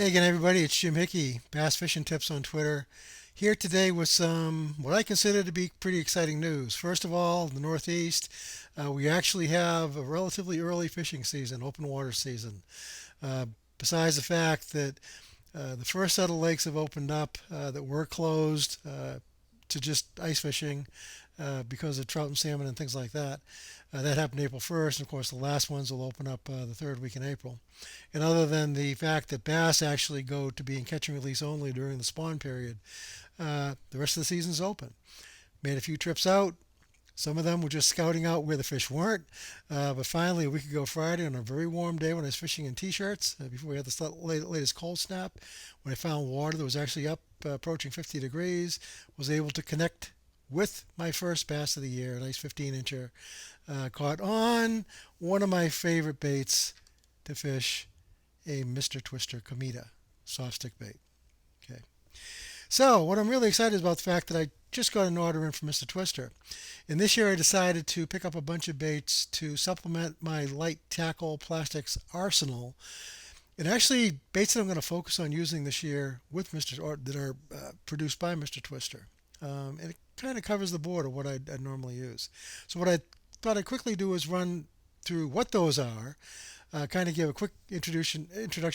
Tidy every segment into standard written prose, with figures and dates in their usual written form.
Hey again, everybody. It's Jim Hickey, Bass Fishing Tips on Twitter. Here today with some what I consider to be pretty exciting news. First of all, in the Northeast, we actually have a relatively early fishing season, open water season. Uh, Besides the fact that the first set of lakes have opened up that were closed to just ice fishing because of trout and salmon and things like that. That happened April 1st, and of course, the last ones will open up the third week in April. And other than the fact that bass actually go to being catch and release only during the spawn period, the rest of the season's open. Made a few trips out. Some of them were just scouting out where the fish weren't. But finally, a week ago Friday, on a very warm day when I was fishing in t-shirts, before we had the latest cold snap, when I found water that was actually up approaching 50 degrees, was able to connect with my first bass of the year, a nice 15-incher, caught on one of my favorite baits to fish, a Mr. Twister Kameda soft stick bait. Okay. So what I'm really excited about the fact that I just got an order in from Mr. Twister. And this year I decided to pick up a bunch of baits to supplement my light tackle plastics arsenal. And actually baits that I'm going to focus on using this year with Mr. or that are produced by Mr. Twister. And it kind of covers the board of what I'd normally use. So what I thought I'd quickly do is run through what those are, kind of give a quick introduction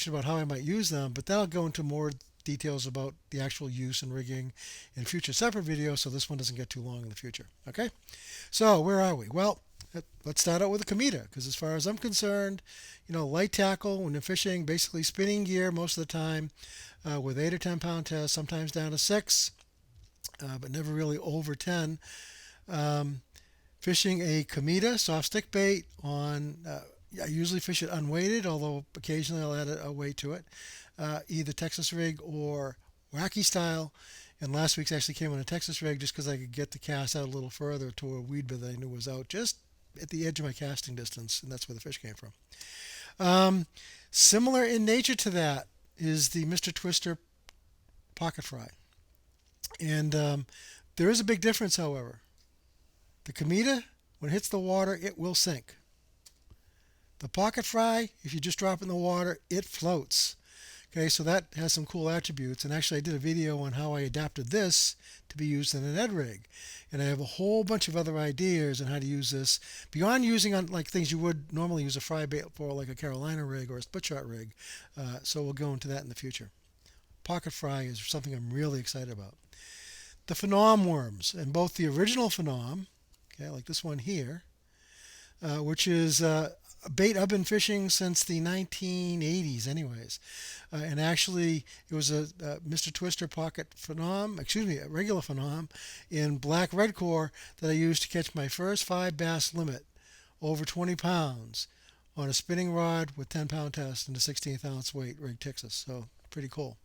about how I might use them, but then I'll go into more details about the actual use and rigging in future separate videos, so this one doesn't get too long in the future. Okay, so where are we? Well, let's start out with a Kameda, because as far as I'm concerned, light tackle when you're fishing, basically spinning gear most of the time, with 8 or 10 pound tests, sometimes down to 6, but never really over 10. Fishing a Kameda soft stick bait on, I usually fish it unweighted, although occasionally I'll add a weight to it, either Texas rig or wacky style. And last week's actually came on a Texas rig just because I could get the cast out a little further to a weed bed that I knew was out just at the edge of my casting distance, and that's where the fish came from. Similar in nature to that is the Mr. Twister pocket fry. And there is a big difference, however. The Kameda, when it hits the water, it will sink. The pocket fry, if you just drop it in the water, it floats. Okay, so that has some cool attributes. And actually, I did a video on how I adapted this to be used in an Ed rig. And I have a whole bunch of other ideas on how to use this beyond using on like things you would normally use a fry bait for, like a Carolina rig or a split shot rig. So we'll go into that in the future. Pocket fry is something I'm really excited about. The Phenom worms, and both the original Phenom, okay, like this one here, which is a bait I've been fishing since the 1980s anyways. And actually, it was a Mr. Twister pocket Phenom, a regular Phenom in black red core that I used to catch my first 5 bass limit over 20 pounds on a spinning rod with 10 pound test and a 16th ounce weight rig Texas. So pretty cool.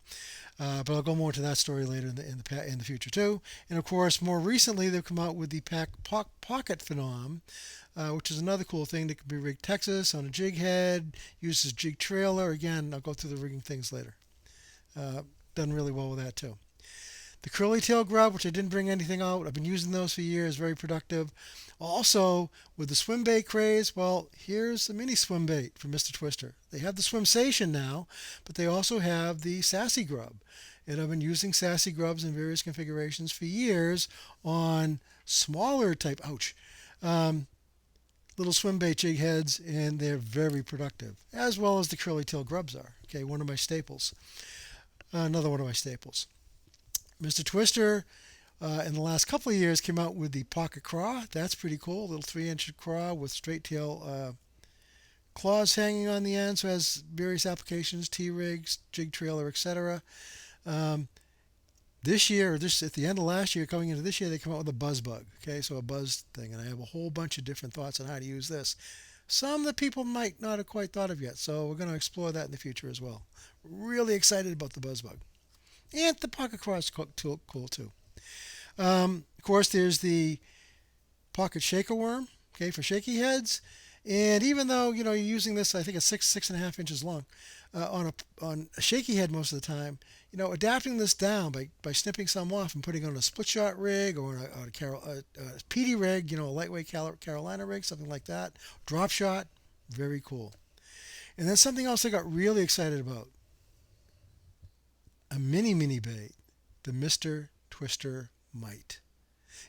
But I'll go more into that story later in the future too. And of course, more recently they've come out with the Pocket Phenom, which is another cool thing that can be rigged Texas on a jig head, uses jig trailer. Again, I'll go through the rigging things later. Done really well with that too. The curly tail grub, which I didn't bring anything out. I've been using those for years, very productive. Also, with the swim bait craze, well, here's a mini swim bait from Mr. Twister. They have the Swimsation now, but they also have the Sassy Grub. And I've been using Sassy Grubs in various configurations for years on smaller type, little swim bait jig heads, and they're very productive, as well as the curly tail grubs are. Okay, one of my staples. Another one of my staples. Mr. Twister, in the last couple of years, came out with the Pocket Craw. That's pretty cool. A little 3-inch craw with straight tail claws hanging on the end. So it has various applications, T-rigs, jig trailer, etc. This year, or this at the end of last year, coming into this year, they come out with a buzz bug. Okay, so a buzz thing. And I have a whole bunch of different thoughts on how to use this. Some that people might not have quite thought of yet. So we're going to explore that in the future as well. Really excited about the buzz bug. And the pocket craw is cool too. Of course, there's the pocket shaker worm, okay, for shaky heads. And even though you're using this, I think it's 6.5 inches long, on a shaky head most of the time, adapting this down by snipping some off and putting on a split shot rig or a PD rig, a lightweight Carolina rig, something like that. Drop shot, very cool. And then something else I got really excited about. a mini bait, the Mr. Twister Mite.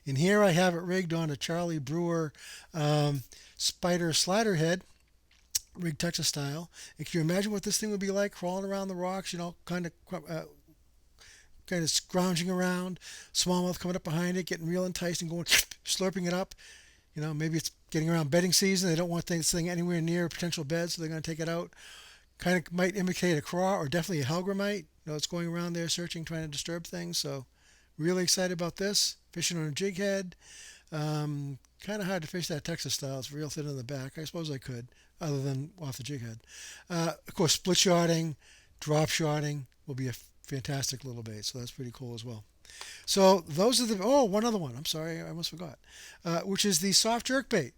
And here I have it rigged on a Charlie Brewer um, spider slider head, rigged Texas style. And can you imagine what this thing would be like crawling around the rocks, kind of scrounging around, smallmouth coming up behind it, getting real enticed and going slurping it up. Maybe it's getting around bedding season. They don't want this thing anywhere near a potential bed, so they're going to take it out. Kind of might imitate a craw or definitely a helgramite. It's going around there searching, trying to disturb things. So really excited about this. Fishing on a jig head. Kind of hard to fish that Texas style. It's real thin in the back. I suppose I could, other than off the jig head. Of course, split shotting, drop shotting will be a fantastic little bait. So that's pretty cool as well. So those are one other one. I'm sorry, I almost forgot. Which is the soft jerk bait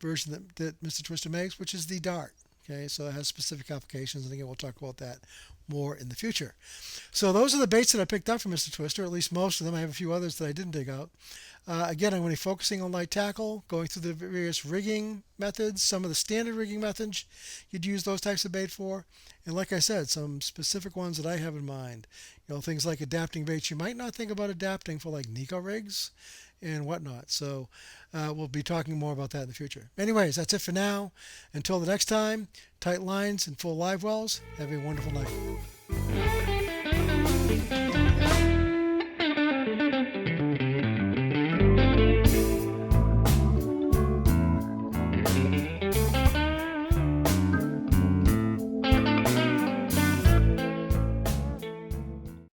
version that Mr. Twister makes, which is the dart. Okay, so it has specific applications, and again, we'll talk about that more in the future. So those are the baits that I picked up from Mr. Twister, at least most of them. I have a few others that I didn't dig out. Again, I'm going to be focusing on light tackle, going through the various rigging methods, some of the standard rigging methods you'd use those types of bait for, and like I said, some specific ones that I have in mind. Things like adapting baits you might not think about adapting for, like Nico rigs and whatnot. So we'll be talking more about that in the future. Anyways, that's it for now. Until the next time, tight lines and full live wells. Have a wonderful night.